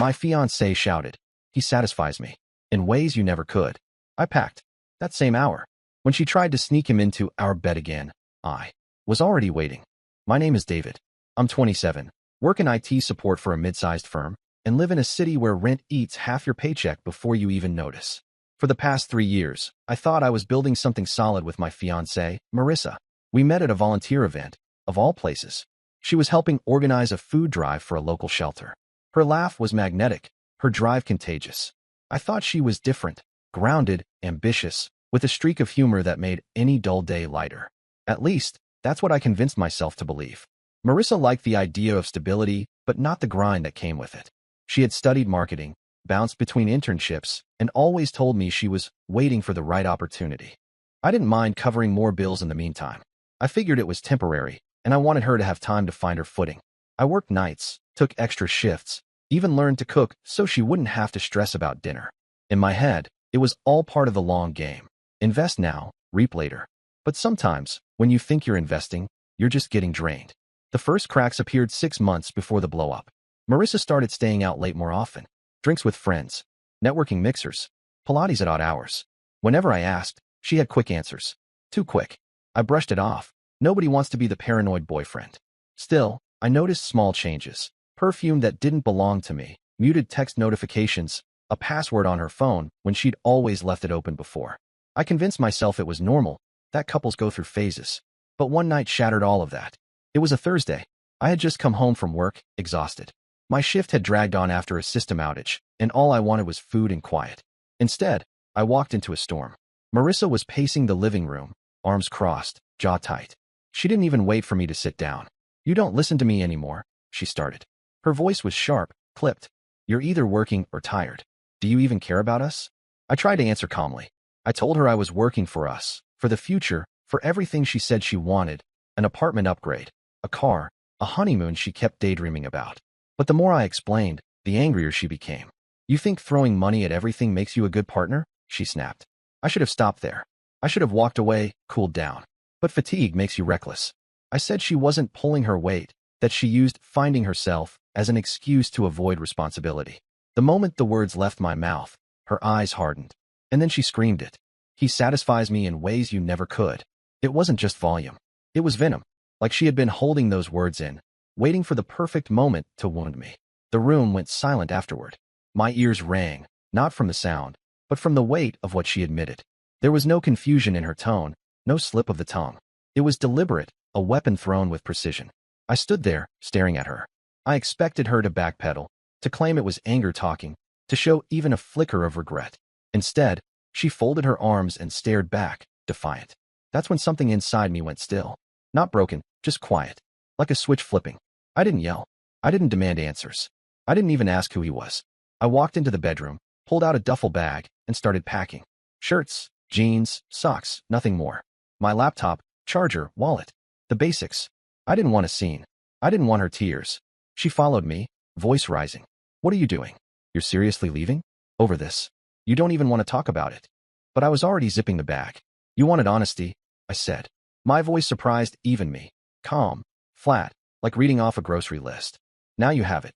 My fiancé shouted. He satisfies me. In ways you never could. I packed. That same hour. When she tried to sneak him into our bed again, I was already waiting. My name is David. I'm 27, work in IT support for a mid-sized firm, and live in a city where rent eats half your paycheck before you even notice. For the past 3 years, I thought I was building something solid with my fiancée, Marissa. We met at a volunteer event, of all places. She was helping organize a food drive for a local shelter. Her laugh was magnetic, her drive contagious. I thought she was different, grounded, ambitious, with a streak of humor that made any dull day lighter. At least, that's what I convinced myself to believe. Marissa liked the idea of stability, but not the grind that came with it. She had studied marketing, bounced between internships, and always told me she was waiting for the right opportunity. I didn't mind covering more bills in the meantime. I figured it was temporary, and I wanted her to have time to find her footing. I worked nights, took extra shifts, even learned to cook so she wouldn't have to stress about dinner. In my head, it was all part of the long game. Invest now, reap later. But sometimes, when you think you're investing, you're just getting drained. The first cracks appeared 6 months before the blow-up. Marissa started staying out late more often. Drinks with friends, networking mixers, Pilates at odd hours. Whenever I asked, she had quick answers. Too quick. I brushed it off. Nobody wants to be the paranoid boyfriend. Still, I noticed small changes. Perfume that didn't belong to me, muted text notifications, a password on her phone when she'd always left it open before. I convinced myself it was normal, that couples go through phases. But one night shattered all of that. It was a Thursday. I had just come home from work, exhausted. My shift had dragged on after a system outage, and all I wanted was food and quiet. Instead, I walked into a storm. Marissa was pacing the living room, arms crossed, jaw tight. She didn't even wait for me to sit down. "You don't listen to me anymore," she started. Her voice was sharp, clipped. "You're either working or tired. Do you even care about us?" I tried to answer calmly. I told her I was working for us, for the future, for everything she said she wanted, an apartment upgrade, a car, a honeymoon she kept daydreaming about. But the more I explained, the angrier she became. "You think throwing money at everything makes you a good partner?" she snapped. I should have stopped there. I should have walked away, cooled down. But fatigue makes you reckless. I said she wasn't pulling her weight, that she used finding herself as an excuse to avoid responsibility. The moment the words left my mouth, her eyes hardened. And then she screamed it. "He satisfies me in ways you never could." It wasn't just volume. It was venom. Like she had been holding those words in, waiting for the perfect moment to wound me. The room went silent afterward. My ears rang, not from the sound, but from the weight of what she admitted. There was no confusion in her tone, no slip of the tongue. It was deliberate, a weapon thrown with precision. I stood there, staring at her. I expected her to backpedal, to claim it was anger talking, to show even a flicker of regret. Instead, she folded her arms and stared back, defiant. That's when something inside me went still. Not broken, just quiet. Like a switch flipping. I didn't yell. I didn't demand answers. I didn't even ask who he was. I walked into the bedroom, pulled out a duffel bag, and started packing. Shirts, jeans, socks, nothing more. My laptop, charger, wallet. The basics. I didn't want a scene. I didn't want her tears. She followed me, voice rising. "What are you doing? You're seriously leaving? Over this? You don't even want to talk about it." But I was already zipping the bag. "You wanted honesty," I said. My voice surprised even me. Calm, flat, like reading off a grocery list. "Now you have it."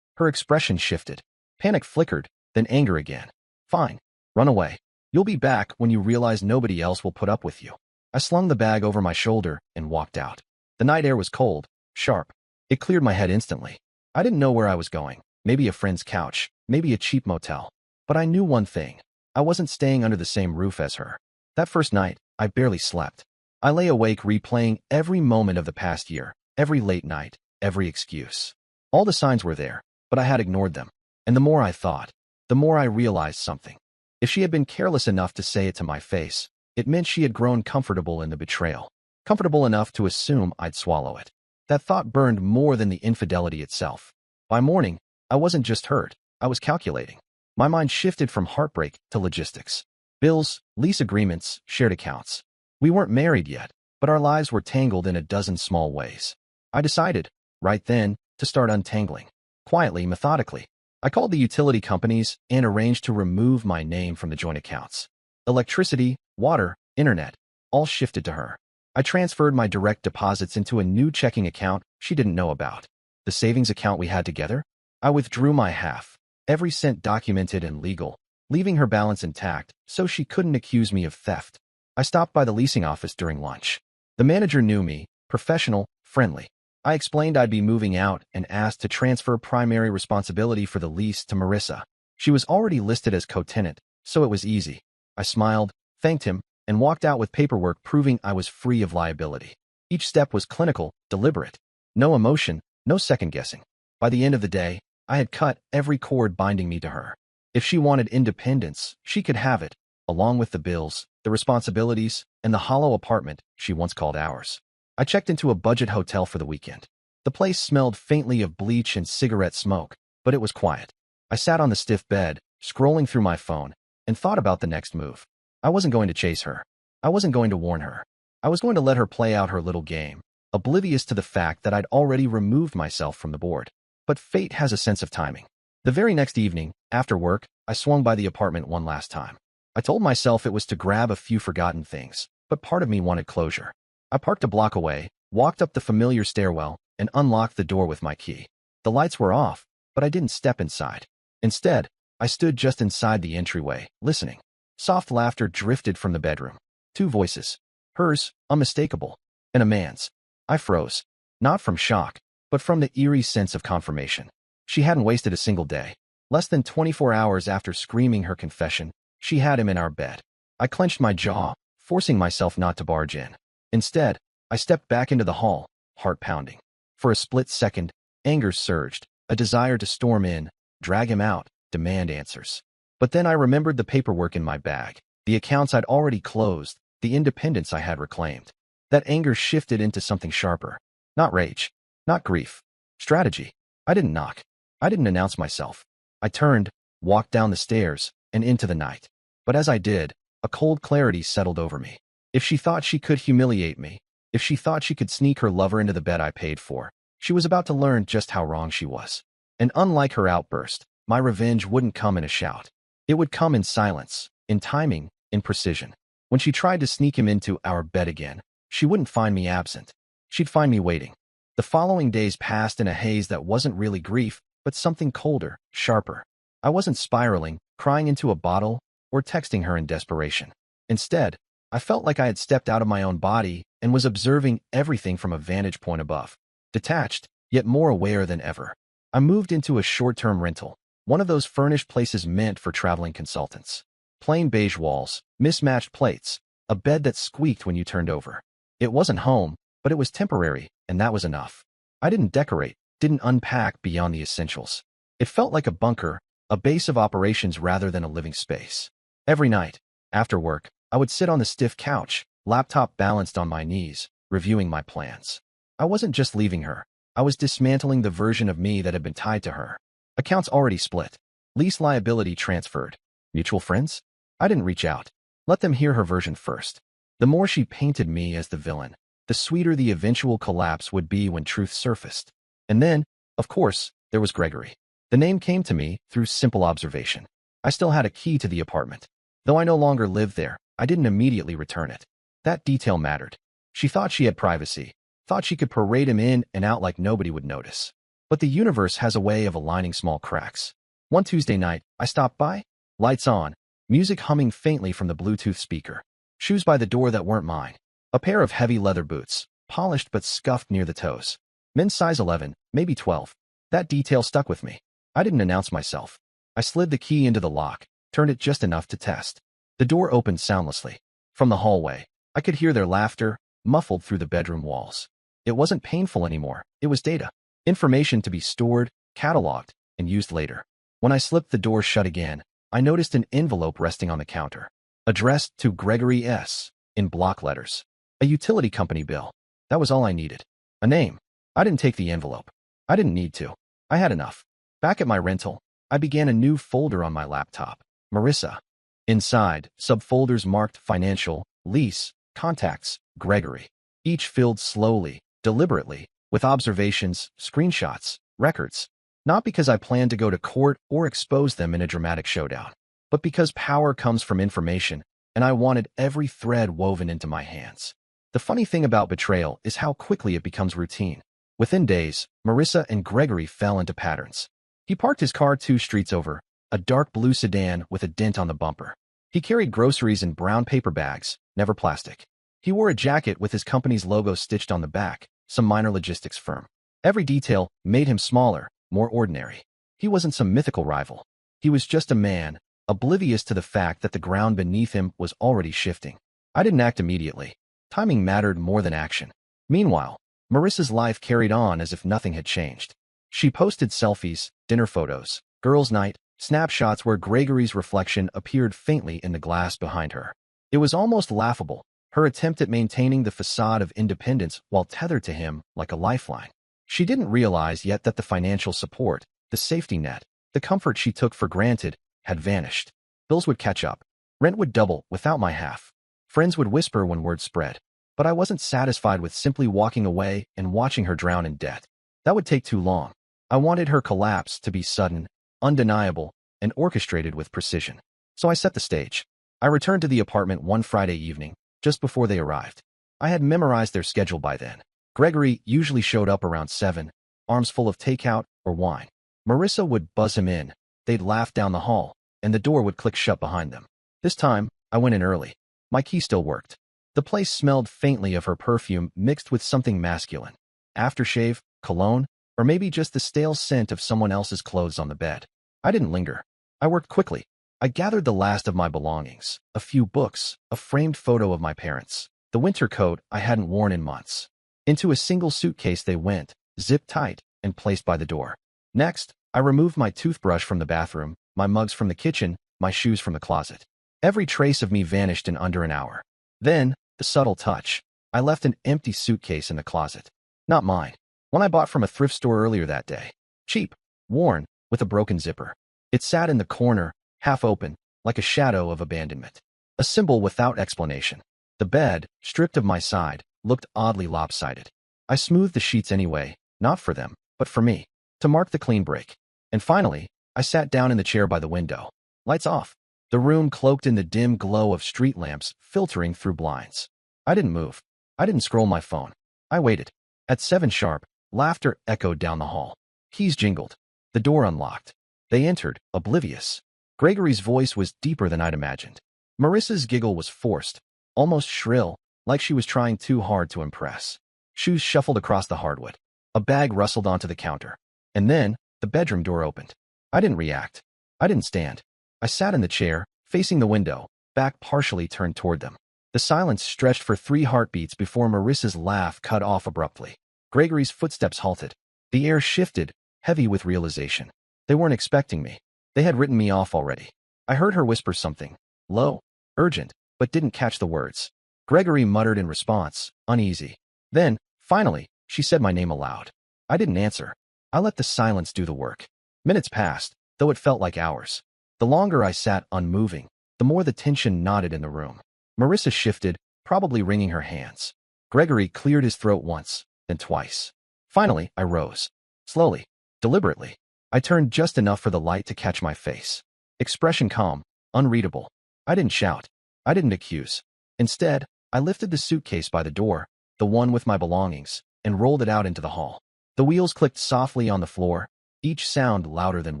Her expression shifted. Panic flickered, then anger again. "Fine. Run away. You'll be back when you realize nobody else will put up with you." I slung the bag over my shoulder and walked out. The night air was cold, sharp. It cleared my head instantly. I didn't know where I was going. Maybe a friend's couch, maybe a cheap motel. But I knew one thing. I wasn't staying under the same roof as her. That first night, I barely slept. I lay awake replaying every moment of the past year, every late night, every excuse. All the signs were there, but I had ignored them. And the more I thought, the more I realized something. If she had been careless enough to say it to my face, it meant she had grown comfortable in the betrayal. Comfortable enough to assume I'd swallow it. That thought burned more than the infidelity itself. By morning, I wasn't just hurt, I was calculating. My mind shifted from heartbreak to logistics. Bills, lease agreements, shared accounts. We weren't married yet, but our lives were tangled in a dozen small ways. I decided, right then, to start untangling. Quietly, methodically. I called the utility companies and arranged to remove my name from the joint accounts. Electricity, water, internet, all shifted to her. I transferred my direct deposits into a new checking account she didn't know about. The savings account we had together? I withdrew my half. every cent documented and legal, leaving her balance intact so she couldn't accuse me of theft. I stopped by the leasing office during lunch. The manager knew me, professional, friendly. I explained I'd be moving out and asked to transfer primary responsibility for the lease to Marissa. She was already listed as co-tenant, so it was easy. I smiled, thanked him, and walked out with paperwork proving I was free of liability. Each step was clinical, deliberate. No emotion, no second-guessing. By the end of the day, I had cut every cord binding me to her. If she wanted independence, she could have it, along with the bills, the responsibilities, and the hollow apartment she once called ours. I checked into a budget hotel for the weekend. The place smelled faintly of bleach and cigarette smoke, but it was quiet. I sat on the stiff bed, scrolling through my phone, and thought about the next move. I wasn't going to chase her. I wasn't going to warn her. I was going to let her play out her little game, oblivious to the fact that I'd already removed myself from the board. But fate has a sense of timing. The very next evening, after work, I swung by the apartment one last time. I told myself it was to grab a few forgotten things, but part of me wanted closure. I parked a block away, walked up the familiar stairwell, and unlocked the door with my key. The lights were off, but I didn't step inside. Instead, I stood just inside the entryway, listening. Soft laughter drifted from the bedroom. Two voices. Hers, unmistakable, and a man's. I froze. Not from shock, but from the eerie sense of confirmation. She hadn't wasted a single day. Less than 24 hours after screaming her confession, she had him in our bed. I clenched my jaw, forcing myself not to barge in. Instead, I stepped back into the hall, heart pounding. For a split second, anger surged, a desire to storm in, drag him out, demand answers. But then I remembered the paperwork in my bag, the accounts I'd already closed, the independence I had reclaimed. That anger shifted into something sharper. Not rage, not grief. Strategy. I didn't knock. I didn't announce myself. I turned, walked down the stairs, and into the night. But as I did, a cold clarity settled over me. If she thought she could humiliate me, if she thought she could sneak her lover into the bed I paid for, she was about to learn just how wrong she was. And unlike her outburst, my revenge wouldn't come in a shout. It would come in silence, in timing, in precision. When she tried to sneak him into our bed again, she wouldn't find me absent. She'd find me waiting. The following days passed in a haze that wasn't really grief, but something colder, sharper. I wasn't spiraling, crying into a bottle, or texting her in desperation. Instead, I felt like I had stepped out of my own body and was observing everything from a vantage point above. Detached, yet more aware than ever. I moved into a short-term rental, one of those furnished places meant for traveling consultants. Plain beige walls, mismatched plates, a bed that squeaked when you turned over. It wasn't home, but it was temporary, and that was enough. I didn't decorate, didn't unpack beyond the essentials. It felt like a bunker, a base of operations rather than a living space. Every night, after work, I would sit on the stiff couch, laptop balanced on my knees, reviewing my plans. I wasn't just leaving her. I was dismantling the version of me that had been tied to her. Accounts already split. Lease liability transferred. Mutual friends? I didn't reach out. Let them hear her version first. The more she painted me as the villain, the sweeter the eventual collapse would be when truth surfaced. And then, of course, there was Gregory. The name came to me through simple observation. I still had a key to the apartment. Though I no longer lived there, I didn't immediately return it. That detail mattered. She thought she had privacy, thought she could parade him in and out like nobody would notice. But the universe has a way of aligning small cracks. One Tuesday night, I stopped by, lights on, music humming faintly from the Bluetooth speaker. Shoes by the door that weren't mine. A pair of heavy leather boots, polished but scuffed near the toes. Men's size 11, maybe 12. That detail stuck with me. I didn't announce myself. I slid the key into the lock, turned it just enough to test. The door opened soundlessly. From the hallway, I could hear their laughter, muffled through the bedroom walls. It wasn't painful anymore. It was data. Information to be stored, cataloged, and used later. When I slipped the door shut again, I noticed an envelope resting on the counter. Addressed to Gregory S. in block letters. A utility company bill. That was all I needed. A name. I didn't take the envelope. I didn't need to. I had enough. Back at my rental, I began a new folder on my laptop. Marissa. Inside, subfolders marked financial, lease, contacts, Gregory. Each filled slowly, deliberately, with observations, screenshots, records. Not because I planned to go to court or expose them in a dramatic showdown, but because power comes from information, and I wanted every thread woven into my hands. The funny thing about betrayal is how quickly it becomes routine. Within days, Marissa and Gregory fell into patterns. He parked his car 2 streets over, a dark blue sedan with a dent on the bumper. He carried groceries in brown paper bags, never plastic. He wore a jacket with his company's logo stitched on the back, some minor logistics firm. Every detail made him smaller, more ordinary. He wasn't some mythical rival. He was just a man, oblivious to the fact that the ground beneath him was already shifting. I didn't act immediately. Timing mattered more than action. Meanwhile, Marissa's life carried on as if nothing had changed. She posted selfies, dinner photos, girls' night, snapshots where Gregory's reflection appeared faintly in the glass behind her. It was almost laughable, her attempt at maintaining the facade of independence while tethered to him like a lifeline. She didn't realize yet that the financial support, the safety net, the comfort she took for granted, had vanished. Bills would catch up. Rent would double without my half. Friends would whisper when word spread. But I wasn't satisfied with simply walking away and watching her drown in debt. That would take too long. I wanted her collapse to be sudden, undeniable, and orchestrated with precision. So I set the stage. I returned to the apartment one Friday evening, just before they arrived. I had memorized their schedule by then. Gregory usually showed up around 7, arms full of takeout or wine. Marissa would buzz him in, they'd laugh down the hall, and the door would click shut behind them. This time, I went in early. My key still worked. The place smelled faintly of her perfume mixed with something masculine. Aftershave, cologne, or maybe just the stale scent of someone else's clothes on the bed. I didn't linger. I worked quickly. I gathered the last of my belongings, a few books, a framed photo of my parents, the winter coat I hadn't worn in months. Into a single suitcase they went, zipped tight, and placed by the door. Next, I removed my toothbrush from the bathroom, my mugs from the kitchen, my shoes from the closet. Every trace of me vanished in under an hour. Then, the subtle touch. I left an empty suitcase in the closet. Not mine. One I bought from a thrift store earlier that day. Cheap, worn, with a broken zipper. It sat in the corner, half open, like a shadow of abandonment. A symbol without explanation. The bed, stripped of my side, looked oddly lopsided. I smoothed the sheets anyway, not for them, but for me, to mark the clean break. And finally, I sat down in the chair by the window. Lights off. The room cloaked in the dim glow of street lamps filtering through blinds. I didn't move. I didn't scroll my phone. I waited. At 7 sharp, laughter echoed down the hall. Keys jingled. The door unlocked. They entered, oblivious. Gregory's voice was deeper than I'd imagined. Marissa's giggle was forced, almost shrill, like she was trying too hard to impress. Shoes shuffled across the hardwood. A bag rustled onto the counter. And then, the bedroom door opened. I didn't react. I didn't stand. I sat in the chair, facing the window, back partially turned toward them. The silence stretched for 3 heartbeats before Marissa's laugh cut off abruptly. Gregory's footsteps halted. The air shifted, heavy with realization. They weren't expecting me. They had written me off already. I heard her whisper something, low, urgent, but didn't catch the words. Gregory muttered in response, uneasy. Then, finally, she said my name aloud. I didn't answer. I let the silence do the work. Minutes passed, though it felt like hours. The longer I sat unmoving, the more the tension knotted in the room. Marissa shifted, probably wringing her hands. Gregory cleared his throat once, then twice. Finally, I rose. Slowly, deliberately. I turned just enough for the light to catch my face. Expression calm, unreadable. I didn't shout. I didn't accuse. Instead, I lifted the suitcase by the door, the one with my belongings, and rolled it out into the hall. The wheels clicked softly on the floor, each sound louder than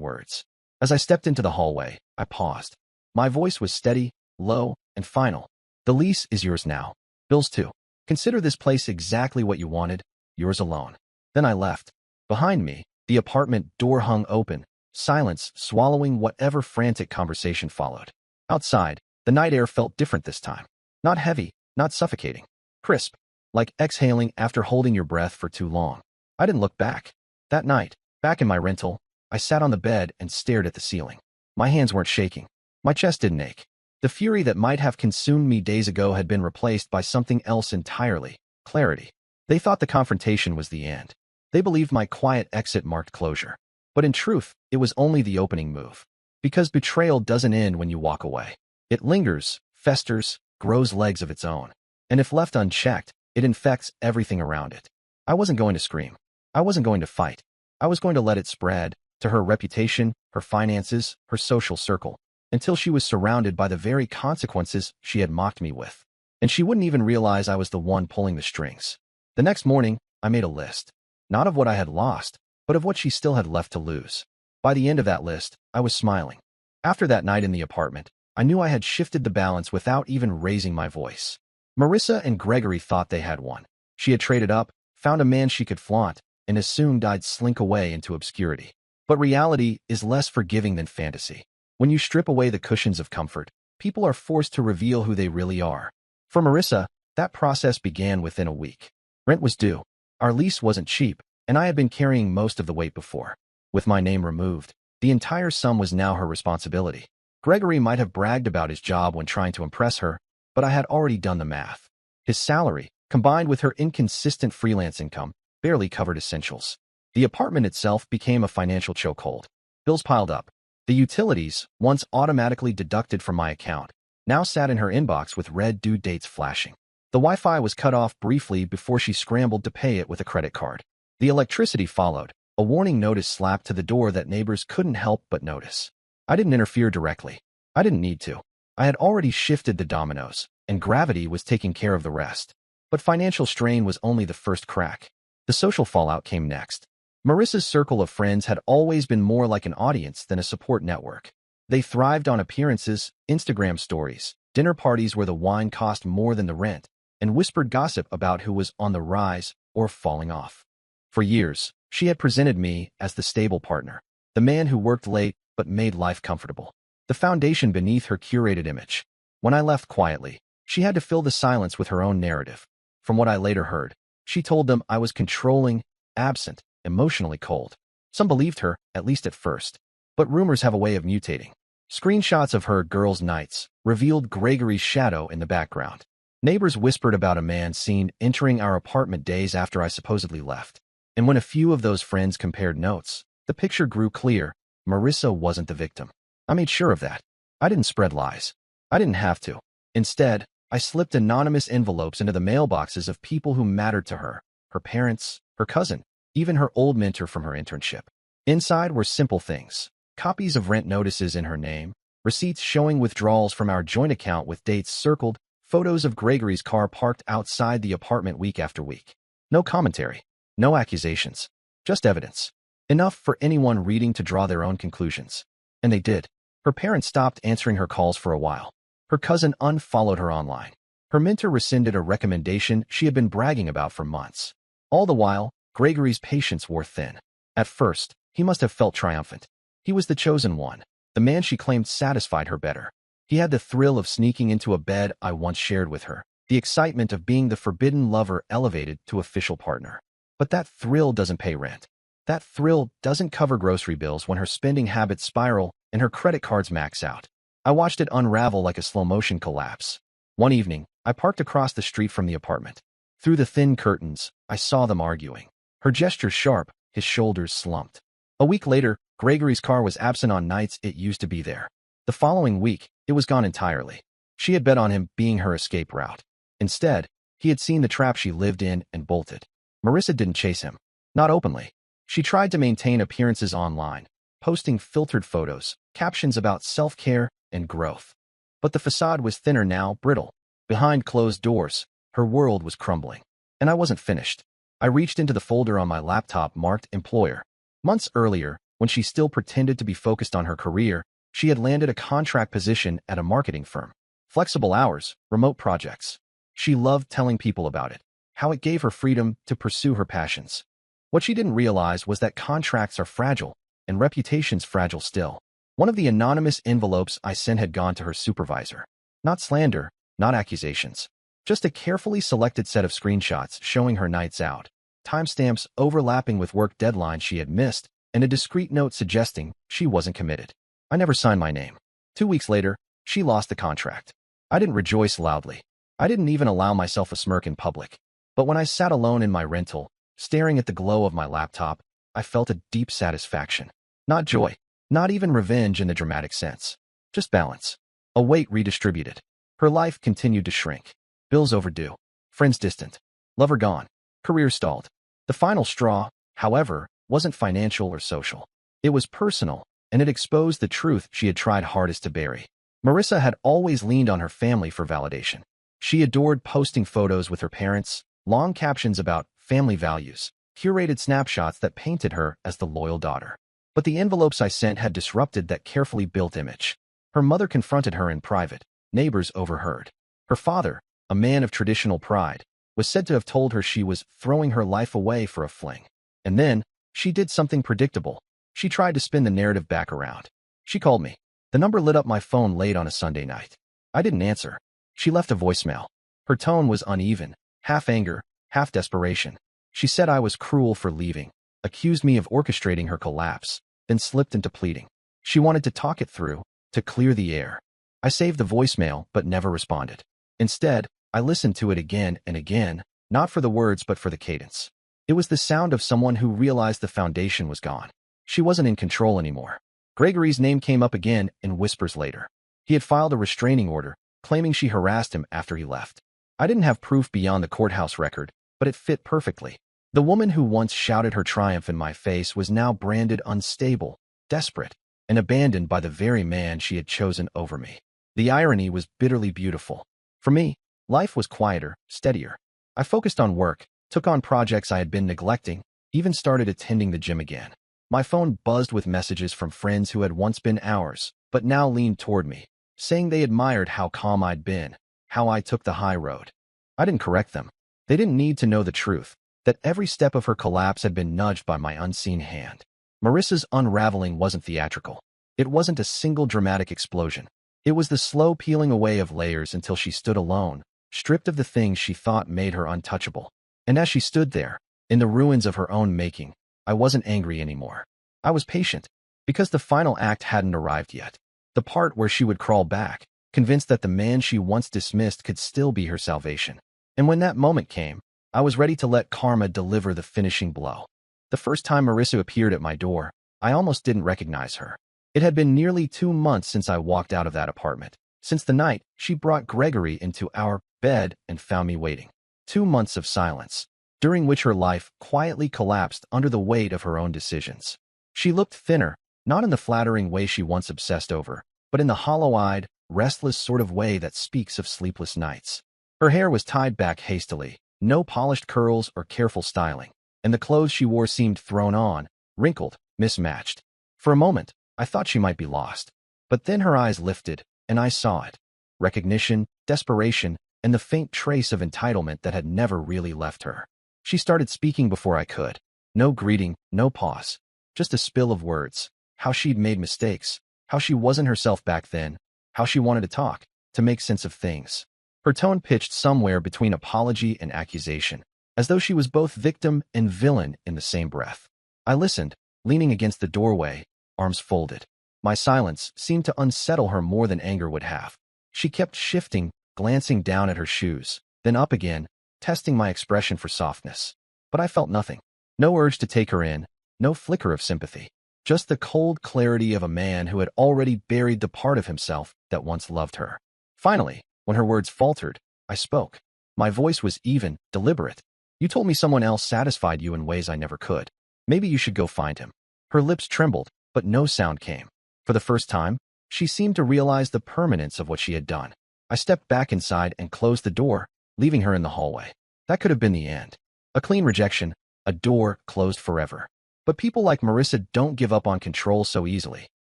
words. As I stepped into the hallway, I paused. My voice was steady, low, and final. The lease is yours now. Bills too. Consider this place exactly what you wanted, yours alone. Then I left. Behind me, the apartment door hung open, silence swallowing whatever frantic conversation followed. Outside, the night air felt different this time. Not heavy, not suffocating. Crisp, like exhaling after holding your breath for too long. I didn't look back. That night, back in my rental, I sat on the bed and stared at the ceiling. My hands weren't shaking. My chest didn't ache. The fury that might have consumed me days ago had been replaced by something else entirely, clarity. They thought the confrontation was the end. They believed my quiet exit marked closure. But in truth, it was only the opening move. Because betrayal doesn't end when you walk away. It lingers, festers, grows legs of its own. And if left unchecked, it infects everything around it. I wasn't going to scream. I wasn't going to fight. I was going to let it spread, to her reputation, her finances, her social circle, until she was surrounded by the very consequences she had mocked me with. And she wouldn't even realize I was the one pulling the strings. The next morning, I made a list. Not of what I had lost, but of what she still had left to lose. By the end of that list, I was smiling. After that night in the apartment, I knew I had shifted the balance without even raising my voice. Marissa and Gregory thought they had won. She had traded up, found a man she could flaunt, and as soon died slink away into obscurity. But reality is less forgiving than fantasy. When you strip away the cushions of comfort, people are forced to reveal who they really are. For Marissa, that process began within a week. Rent was due. Our lease wasn't cheap, and I had been carrying most of the weight before. With my name removed, the entire sum was now her responsibility. Gregory might have bragged about his job when trying to impress her, but I had already done the math. His salary, combined with her inconsistent freelance income, barely covered essentials. The apartment itself became a financial chokehold. Bills piled up. The utilities, once automatically deducted from my account, now sat in her inbox with red due dates flashing. The Wi-Fi was cut off briefly before she scrambled to pay it with a credit card. The electricity followed, a warning notice slapped to the door that neighbors couldn't help but notice. I didn't interfere directly. I didn't need to. I had already shifted the dominoes, and gravity was taking care of the rest. But financial strain was only the first crack. The social fallout came next. Marissa's circle of friends had always been more like an audience than a support network. They thrived on appearances, Instagram stories, dinner parties where the wine cost more than the rent, and whispered gossip about who was on the rise or falling off. For years, she had presented me as the stable partner, the man who worked late but made life comfortable, the foundation beneath her curated image. When I left quietly, she had to fill the silence with her own narrative. From what I later heard, she told them I was controlling, absent, emotionally cold. Some believed her, at least at first. But rumors have a way of mutating. Screenshots of her girls' nights revealed Gregory's shadow in the background. Neighbors whispered about a man seen entering our apartment days after I supposedly left. And when a few of those friends compared notes, the picture grew clear. Marissa wasn't the victim. I made sure of that. I didn't spread lies. I didn't have to. Instead, I slipped anonymous envelopes into the mailboxes of people who mattered to her, her parents, her cousin, even her old mentor from her internship. Inside were simple things: copies of rent notices in her name, receipts showing withdrawals from our joint account with dates circled, photos of Gregory's car parked outside the apartment week after week. No commentary, no accusations, just evidence. Enough for anyone reading to draw their own conclusions. And they did. Her parents stopped answering her calls for a while. Her cousin unfollowed her online. Her mentor rescinded a recommendation she had been bragging about for months. All the while, Gregory's patience wore thin. At first, he must have felt triumphant. He was the chosen one, the man she claimed satisfied her better. He had the thrill of sneaking into a bed I once shared with her, the excitement of being the forbidden lover elevated to official partner. But that thrill doesn't pay rent. That thrill doesn't cover grocery bills when her spending habits spiral and her credit cards max out. I watched it unravel like a slow-motion collapse. One evening, I parked across the street from the apartment. Through the thin curtains, I saw them arguing. Her gestures sharp, his shoulders slumped. A week later, Gregory's car was absent on nights it used to be there. The following week, it was gone entirely. She had bet on him being her escape route. Instead, he had seen the trap she lived in and bolted. Marissa didn't chase him. Not openly. She tried to maintain appearances online, posting filtered photos, captions about self-care and growth. But the facade was thinner now, brittle. Behind closed doors, her world was crumbling. And I wasn't finished. I reached into the folder on my laptop marked Employer. Months earlier, when she still pretended to be focused on her career, she had landed a contract position at a marketing firm. Flexible hours, remote projects. She loved telling people about it, how it gave her freedom to pursue her passions. What she didn't realize was that contracts are fragile, and reputation's fragile still. One of the anonymous envelopes I sent had gone to her supervisor. Not slander, not accusations. Just a carefully selected set of screenshots showing her nights out, timestamps overlapping with work deadlines she had missed, and a discreet note suggesting she wasn't committed. I never signed my name. 2 weeks later, she lost the contract. I didn't rejoice loudly. I didn't even allow myself a smirk in public. But when I sat alone in my rental, staring at the glow of my laptop, I felt a deep satisfaction. Not joy, not even revenge in the dramatic sense. Just balance. A weight redistributed. Her life continued to shrink. Bills overdue. Friends distant. Lover gone. Career stalled. The final straw, however, wasn't financial or social. It was personal, and it exposed the truth she had tried hardest to bury. Marissa had always leaned on her family for validation. She adored posting photos with her parents, long captions about family values, curated snapshots that painted her as the loyal daughter. But the envelopes I sent had disrupted that carefully built image. Her mother confronted her in private. Neighbors overheard. Her father, a man of traditional pride, was said to have told her she was throwing her life away for a fling. And then, she did something predictable. She tried to spin the narrative back around. She called me. The number lit up my phone late on a Sunday night. I didn't answer. She left a voicemail. Her tone was uneven, half anger, half desperation. She said I was cruel for leaving, accused me of orchestrating her collapse, then slipped into pleading. She wanted to talk it through, to clear the air. I saved the voicemail but never responded. Instead, I listened to it again and again, not for the words but for the cadence. It was the sound of someone who realized the foundation was gone. She wasn't in control anymore. Gregory's name came up again in whispers later. He had filed a restraining order, claiming she harassed him after he left. I didn't have proof beyond the courthouse record, but it fit perfectly. The woman who once shouted her triumph in my face was now branded unstable, desperate, and abandoned by the very man she had chosen over me. The irony was bitterly beautiful. For me, life was quieter, steadier. I focused on work, took on projects I had been neglecting, even started attending the gym again. My phone buzzed with messages from friends who had once been ours, but now leaned toward me, saying they admired how calm I'd been, how I took the high road. I didn't correct them. They didn't need to know the truth, that every step of her collapse had been nudged by my unseen hand. Marissa's unraveling wasn't theatrical. It wasn't a single dramatic explosion. It was the slow peeling away of layers until she stood alone, stripped of the things she thought made her untouchable. And as she stood there, in the ruins of her own making, I wasn't angry anymore. I was patient, because the final act hadn't arrived yet. The part where she would crawl back, convinced that the man she once dismissed could still be her salvation. And when that moment came, I was ready to let karma deliver the finishing blow. The first time Marissa appeared at my door, I almost didn't recognize her. It had been nearly 2 months since I walked out of that apartment, since the night she brought Gregory into our bed and found me waiting. 2 months of silence, during which her life quietly collapsed under the weight of her own decisions. She looked thinner, not in the flattering way she once obsessed over, but in the hollow-eyed, restless sort of way that speaks of sleepless nights. Her hair was tied back hastily, no polished curls or careful styling, and the clothes she wore seemed thrown on, wrinkled, mismatched. For a moment, I thought she might be lost. But then her eyes lifted, and I saw it. Recognition, desperation, and the faint trace of entitlement that had never really left her. She started speaking before I could. No greeting, no pause. Just a spill of words. How she'd made mistakes. How she wasn't herself back then. How she wanted to talk, to make sense of things. Her tone pitched somewhere between apology and accusation, as though she was both victim and villain in the same breath. I listened, leaning against the doorway, arms folded. My silence seemed to unsettle her more than anger would have. She kept shifting, glancing down at her shoes, then up again, testing my expression for softness. But I felt nothing. No urge to take her in, no flicker of sympathy. Just the cold clarity of a man who had already buried the part of himself that once loved her. Finally, when her words faltered, I spoke. My voice was even, deliberate. You told me someone else satisfied you in ways I never could. Maybe you should go find him. Her lips trembled, but no sound came. For the first time, she seemed to realize the permanence of what she had done. I stepped back inside and closed the door, leaving her in the hallway. That could have been the end. A clean rejection, a door closed forever. But people like Marissa don't give up on control so easily.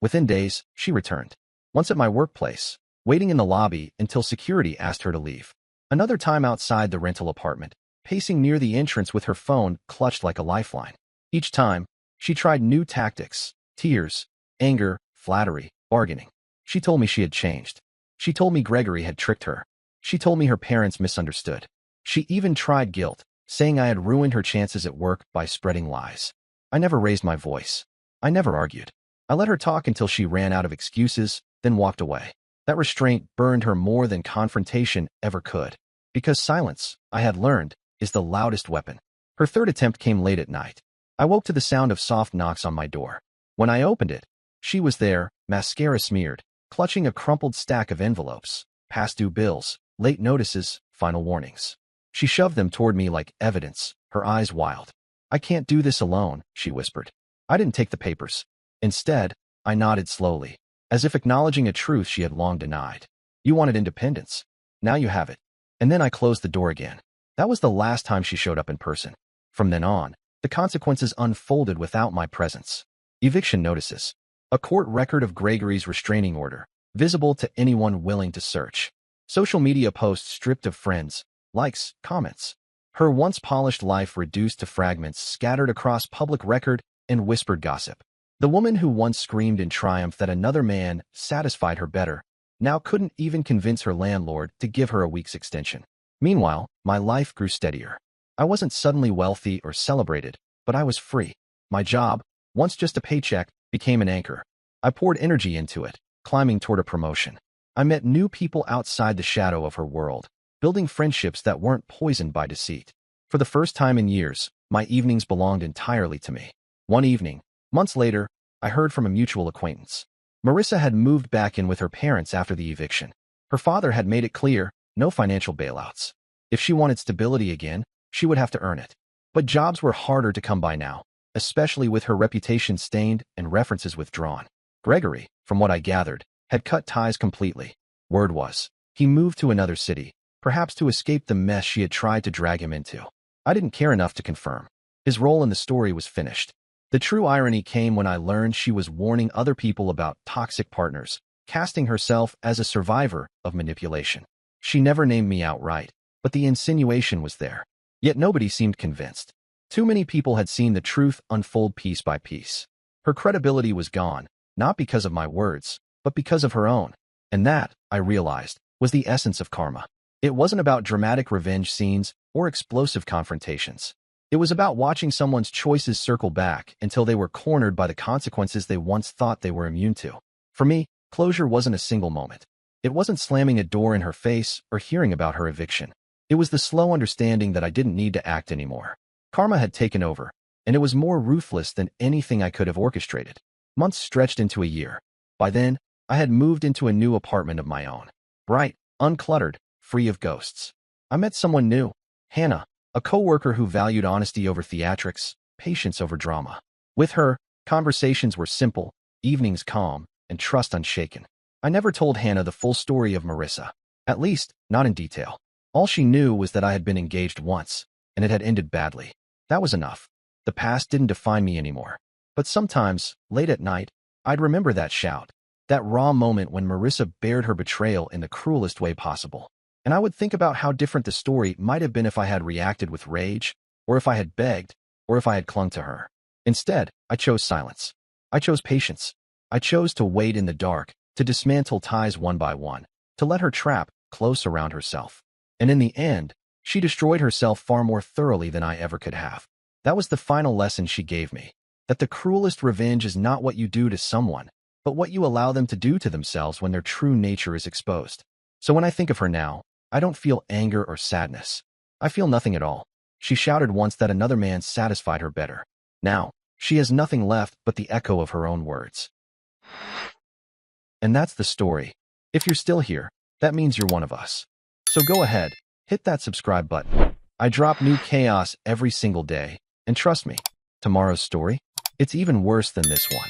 Within days, she returned. Once at my workplace, waiting in the lobby until security asked her to leave. Another time outside the rental apartment, pacing near the entrance with her phone clutched like a lifeline. Each time, she tried new tactics, tears, anger, flattery, bargaining. She told me she had changed. She told me Gregory had tricked her. She told me her parents misunderstood. She even tried guilt, saying I had ruined her chances at work by spreading lies. I never raised my voice. I never argued. I let her talk until she ran out of excuses, then walked away. That restraint burned her more than confrontation ever could. Because silence, I had learned, is the loudest weapon. Her third attempt came late at night. I woke to the sound of soft knocks on my door. When I opened it, she was there, mascara smeared, clutching a crumpled stack of envelopes, past due bills, late notices, final warnings. She shoved them toward me like evidence, her eyes wild. I can't do this alone, she whispered. I didn't take the papers. Instead, I nodded slowly, as if acknowledging a truth she had long denied. You wanted independence. Now you have it. And then I closed the door again. That was the last time she showed up in person. From then on, the consequences unfolded without my presence. Eviction notices. A court record of Gregory's restraining order, visible to anyone willing to search. Social media posts stripped of friends, likes, comments. Her once polished life reduced to fragments scattered across public record and whispered gossip. The woman who once screamed in triumph that another man satisfied her better, now couldn't even convince her landlord to give her a week's extension. Meanwhile, my life grew steadier. I wasn't suddenly wealthy or celebrated, but I was free. My job, once just a paycheck, became an anchor. I poured energy into it, climbing toward a promotion. I met new people outside the shadow of her world, building friendships that weren't poisoned by deceit. For the first time in years, my evenings belonged entirely to me. One evening, months later, I heard from a mutual acquaintance. Marissa had moved back in with her parents after the eviction. Her father had made it clear, no financial bailouts. If she wanted stability again, she would have to earn it. But jobs were harder to come by now, especially with her reputation stained and references withdrawn. Gregory, from what I gathered, had cut ties completely. Word was, he moved to another city, perhaps to escape the mess she had tried to drag him into. I didn't care enough to confirm. His role in the story was finished. The true irony came when I learned she was warning other people about toxic partners, casting herself as a survivor of manipulation. She never named me outright, but the insinuation was there. Yet nobody seemed convinced. Too many people had seen the truth unfold piece by piece. Her credibility was gone, not because of my words, but because of her own. And that, I realized, was the essence of karma. It wasn't about dramatic revenge scenes or explosive confrontations. It was about watching someone's choices circle back until they were cornered by the consequences they once thought they were immune to. For me, closure wasn't a single moment. It wasn't slamming a door in her face or hearing about her eviction. It was the slow understanding that I didn't need to act anymore. Karma had taken over, and it was more ruthless than anything I could have orchestrated. Months stretched into a year. By then, I had moved into a new apartment of my own. Bright, uncluttered, free of ghosts. I met someone new, Hannah, a coworker who valued honesty over theatrics, patience over drama. With her, conversations were simple, evenings calm, and trust unshaken. I never told Hannah the full story of Marissa, at least, not in detail. All she knew was that I had been engaged once, and it had ended badly. That was enough. The past didn't define me anymore. But sometimes, late at night, I'd remember that shout, that raw moment when Marissa bared her betrayal in the cruelest way possible. And I would think about how different the story might have been if I had reacted with rage, or if I had begged, or if I had clung to her. Instead, I chose silence. I chose patience. I chose to wait in the dark, to dismantle ties one by one, to let her trap close around herself. And in the end, she destroyed herself far more thoroughly than I ever could have. That was the final lesson she gave me, that the cruelest revenge is not what you do to someone, but what you allow them to do to themselves when their true nature is exposed. So when I think of her now, I don't feel anger or sadness. I feel nothing at all. She shouted once that another man satisfied her better. Now, she has nothing left but the echo of her own words. And that's the story. If you're still here, that means you're one of us. So go ahead, hit that subscribe button. I drop new chaos every single day, and trust me, tomorrow's story, it's even worse than this one.